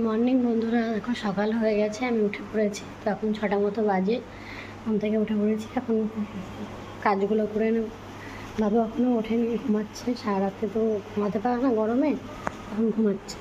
Morning বন্ধুরা, এখন সকাল হয়ে গেছে, আমি উঠে পড়েছি। তো এখন 6টার মতো বাজে, ঘুম থেকে উঠে পড়েছি। এখন কাজগুলো করে নেব। বাবু এখনও ওঠেনি, ঘুমাচ্ছে। সারা রাতে তো ঘুমাতে পারে না গরমে, এখন ঘুমাচ্ছে।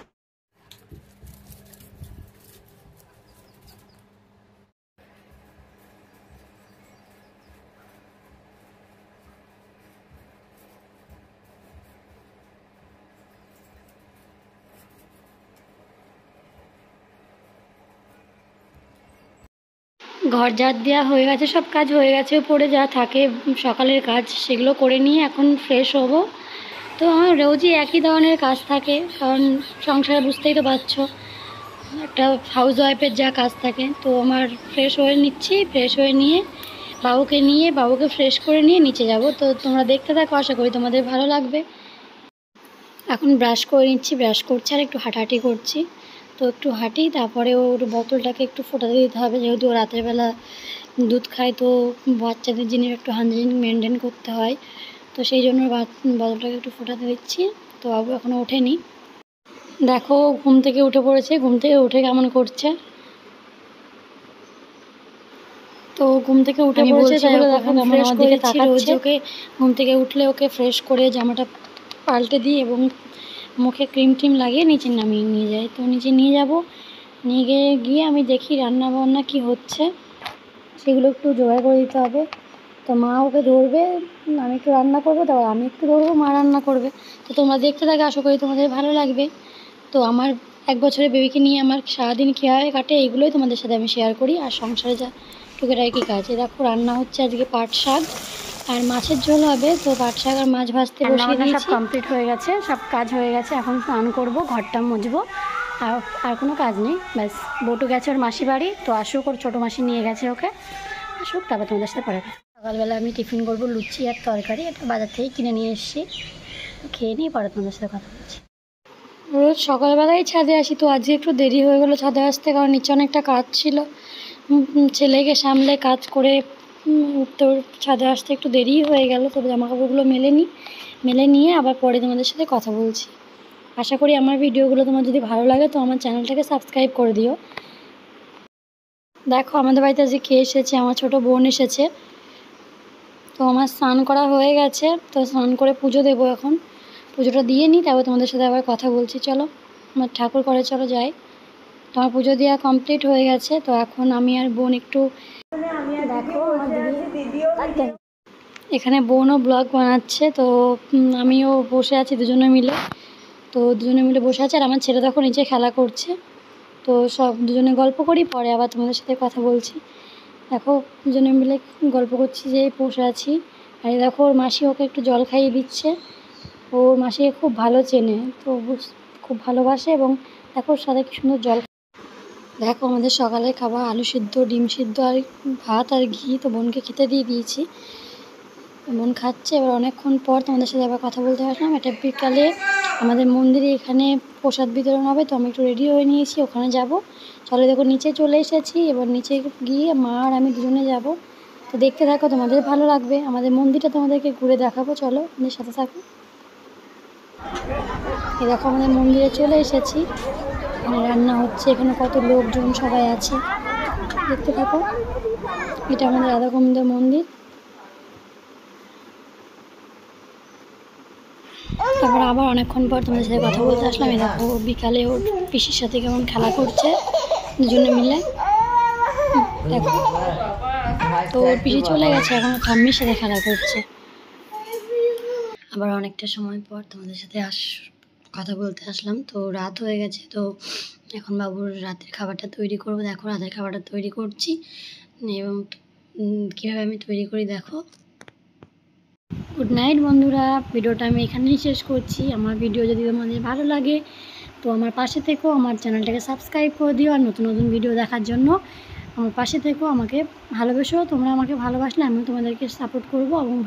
ঘর ঝাড় দেওয়া হয়ে গেছে, সব কাজ হয়ে গেছে। পড়ে যা থাকে সকালের কাজ, সেগুলো করে নিয়ে এখন ফ্রেশ হব। তো আমার রোজই একই ধরনের কাজ থাকে, কারণ সংসারে বুঝতেই তো পারছো, একটা হাউস ওয়াইফের যা কাজ থাকে। তো আমার ফ্রেশ হয়ে নিচ্ছি, ফ্রেশ হয়ে নিয়ে বাবুকে ফ্রেশ করে নিয়ে নিচে যাব। তো তোমরা দেখতে থাকো, আশা করি তোমাদের ভালো লাগবে। এখন ব্রাশ করে নিচ্ছি, ব্রাশ করছি আর একটু হাঁটাহাঁটি করছি। তো একটু হাঁটি, তারপরে ওর বোতলটাকে একটু ফোটাতে দিতে হবে, যেহেতু ও রাতের বেলা দুধ খায়। তো বাচ্চাদের জিনিস একটু হাইজিন মেনটেন করতে হয়, তো সেই জন্য বোতলটাকে একটু ফোটাতে দিচ্ছি। তো বাবু এখনও ওঠেনি, দেখো ঘুম থেকে উঠে পড়েছে। ঘুম থেকে উঠে কেমন করছে, তো ঘুম থেকে উঠে পড়েছে, তাই দেখো ফ্রেশ করে দিচ্ছি। রোজ ওকে ঘুম থেকে উঠলে ওকে ফ্রেশ করে জামাটা পাল্টে দিই এবং মুখে ক্রিম টিম লাগিয়ে নিচে নামিয়ে নিয়ে যাই। তো নিচে নিয়ে যাব, নিয়ে গিয়ে আমি দেখি রান্না বান্না কী হচ্ছে, সেগুলো একটু জোগাড় করে দিতে হবে। তো মা ওকে ধরবে, আমি একটু রান্না করবো, তারপর আমি একটু ধরবো, মা রান্না করবে। তো তোমরা দেখতে থাকো, আশা করি তোমাদের ভালো লাগবে। তো আমার 1 বছরের বেবিকে নিয়ে আমার সারাদিন কীভাবে কাটে, এইগুলোই তোমাদের সাথে আমি শেয়ার করি। আর সংসারে যা টুকিটাকি কাজ, দেখো রান্না হচ্ছে আজকে পাট শাক আর মাছের ঝোল হবে। তো পাট শাক আর মাছ ভাজতে বসিয়ে দিয়েছি, সব কমপ্লিট হয়ে গেছে, সব কাজ হয়ে গেছে। এখন স্নান করবো, ঘরটা মুছবো, আর কোনো কাজ নেই। ব্যাস, বটু গেছে ওর মাসি বাড়ি। তো আসুক, ওর ছোটো মাসি নিয়ে গেছে ওকে, আসুক, তারপর তোমাদের সাথে পরে। সকালবেলা আমি টিফিন করবো লুচি আর তরকারি, এটা বাজার থেকে কিনে নিয়ে এসেছি, খেয়ে নিয়ে পরে তোমাদের সাথে কথা বলছি। রোজ সকালবেলায় ছাদে আসি, তো আজকে একটু দেরি হয়ে গেলো ছাদে আসতে, কারণ নিচে অনেকটা কাজ ছিল। ছেলেকে সামলে কাজ করে উঠতে ছাদে আসতে একটু দেরিই হয়ে গেল। তবে জামাকাপড়গুলো মেলে নিয়ে আবার পরে তোমাদের সাথে কথা বলছি। আশা করি আমার ভিডিওগুলো তোমার যদি ভালো লাগে, তো আমার চ্যানেলটাকে সাবস্ক্রাইব করে দিও। দেখো আমাদের বাড়িতে আজকে কে এসেছে, আমার ছোটো বোন এসেছে। তো আমার স্নান করা হয়ে গেছে, তো স্নান করে পুজো দেবো। এখন পুজোটা দিয়ে নিই, তারপর তোমাদের সাথে আবার কথা বলছি। চলো আমার ঠাকুর ঘরে চলো যাই। তোমার পুজো দেওয়া কমপ্লিট হয়ে গেছে। তো এখন আমি আর বোন একটু দেখো, এখানে বোনও ব্লগ বানাচ্ছে। তো আমিও বসে আছি, দুজনে মিলে বসে আছে। আর আমার ছেলে দেখো নিচে খেলা করছে। তো সব দুজনে গল্প করি, পরে আবার তোমাদের সাথে কথা বলছি। দেখো দুজনে মিলে গল্প করছি, যে বসে আছি। আর দেখো ওর মাসি ওকে একটু জল খাইয়ে দিচ্ছে। ওর মাসি খুব ভালো চেনে, তো খুব ভালোবাসে। এবং দেখো ওর সাথে কি সুন্দর জল। দেখো আমাদের সকালে খাবার আলু সিদ্ধ, ডিম সিদ্ধ আর ভাত আর ঘি। তো বোনকে খেতে দিয়ে দিয়েছি, বোন খাচ্ছে। এবার অনেকক্ষণ পর তোমাদের সাথে আবার কথা বলতে আসলাম। এটা বিকালে আমাদের মন্দিরে এখানে প্রসাদ বিতরণ হবে, তো আমি একটু রেডি হয়ে নিয়েছি, ওখানে যাব। চলো দেখো নিচে চলে এসেছি, এবার নিচে গিয়ে মা আর আমি দুজনে যাব। তো দেখতে থাকো, তোমাদের ভালো লাগবে। আমাদের মন্দিরটা তোমাদেরকে ঘুরে দেখাবো, চলো আমাদের সাথে থাকো। এই দেখো আমাদের মন্দিরে চলে এসেছি, এখানে রান্না হচ্ছে, এখানে কত লোকজন সবাই আছে, দেখতে থাকো। এটা আমাদের রাধা গোবিন্দ মন্দির। তারপর আবার অনেকক্ষণ পর তোমাদের সাথে কথা বলতে আসলাম। এই দেখো বিকালে ওর পিসির সাথে কেমন খেলা করছে দুজনে মিলে, দেখো। তো ওর পিসি চলে গেছে, এখন ঠাম্মির সাথে খেলা করছে। আবার অনেকটা সময় পর তোমাদের সাথে কথা বলতে আসলাম। তো রাত হয়ে গেছে, তো এখন বাবুর রাতের খাবারটা তৈরি করবো। দেখো রাতের খাবারটা তৈরি করছি, এবং কীভাবে আমি তৈরি করি দেখো। গুড নাইট বন্ধুরা, ভিডিওটা আমি এখানেই শেষ করছি। আমার ভিডিও যদি তোমাদের ভালো লাগে, তো আমার পাশে থেকো, আমার চ্যানেলটাকে সাবস্ক্রাইব করে দিও। আর নতুন নতুন ভিডিও দেখার জন্য আমার পাশে থেকো, আমাকে ভালোবেসো। তোমরা আমাকে ভালোবাসলে আমিও তোমাদেরকে সাপোর্ট করবো। এবং